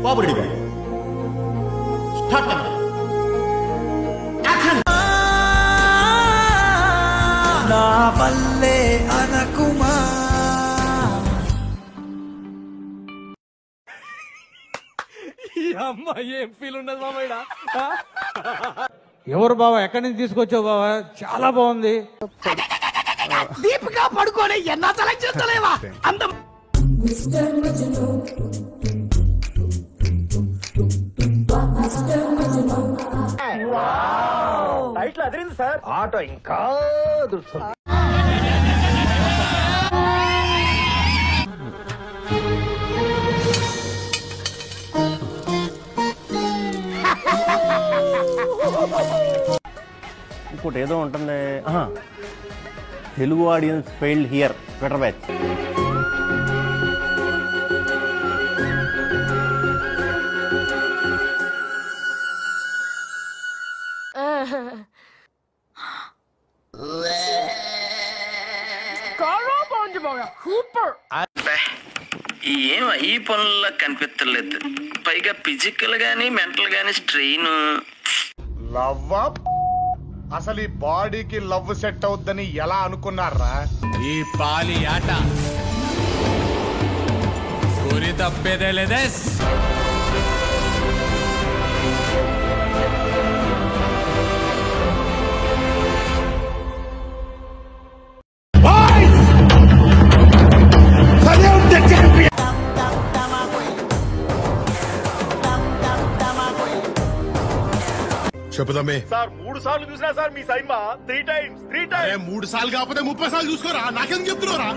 బాబు ready start నా వల్లే అనకుమా. ఏం ఫీల్ ఉండదు మామయ్య. ఎవరు బావా, ఎక్కడి నుంచి తీసుకొచ్చావు బావా? చాలా బాగుంది. దీపికా పడుకోని ఎన్నా సెలెక్ట్ చేస్తలేవా అందం. టైటిల్ అదిరింది సార్. ఆటో ఇంకా దుస్తుంది. ఇంకోటి ఏదో ఉంటుంది, Telugu audience failed here Twitter batch. ఏం ఈ పనుల్లో కనిపించలేదు. పైగా ఫిజికల్ గానీ మెంటల్ గానీ స్ట్రెయిన్. లవ్ అసలు ఈ బాడీకి లవ్ సెట్ అవుద్దని ఎలా అనుకున్నారా? ఈ పాలి ఆట గురి తప్పేదే లేదే. చెప్పుదామే సార్ 3 సార్లు చూసినా సార్ మీ సైన్మా 3 times. 3 సార్లు కాకపోతే 30 సార్లు చూసుకోరా. నాకేం చెప్తున్నారా?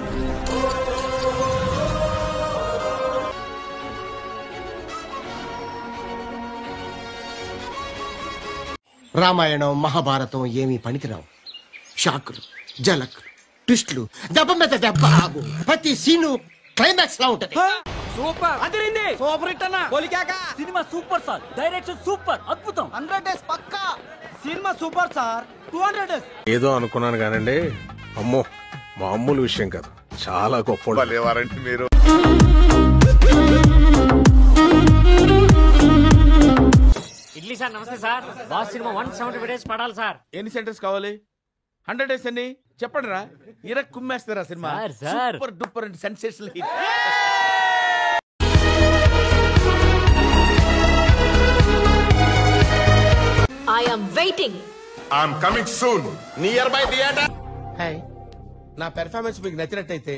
రామాయణం మహాభారతం ఏమీ పనికిరావు. షాకులు, జలకులు, ట్విస్టులు, దెబ్బ మీద దెబ్బ. ప్రతి సీను క్లైమాక్స్ లా ఉంటది. సూపర్ అదిరింది. సూపర్ హిట్ అన్న. పోలికాక cinema super sir. Direction super, అద్భుతం. 100 days పక్కా. Cinema super sir. 200 days. ఏదో అనుకున్నాను కానండి, అమ్మో మామూలు విషయం కాదు, చాలా గొప్ప లేవారంటే మీరు. ఇడ్లీ సార్ నమస్తే సార్. బాస్ సినిమా 175 days పడాలి సార్. ఎన్ని సెంటర్స్ కావాలి? 100 days ఎన్ని చెప్పండి రా. ఇరక్ కుమ్మేస్తారా cinema. Super duper and sensational hit. I am waiting. I'm coming soon. Nearby theatre. Hi, నా పెర్ఫార్మెన్స్ మీకు నచ్చినట్టయితే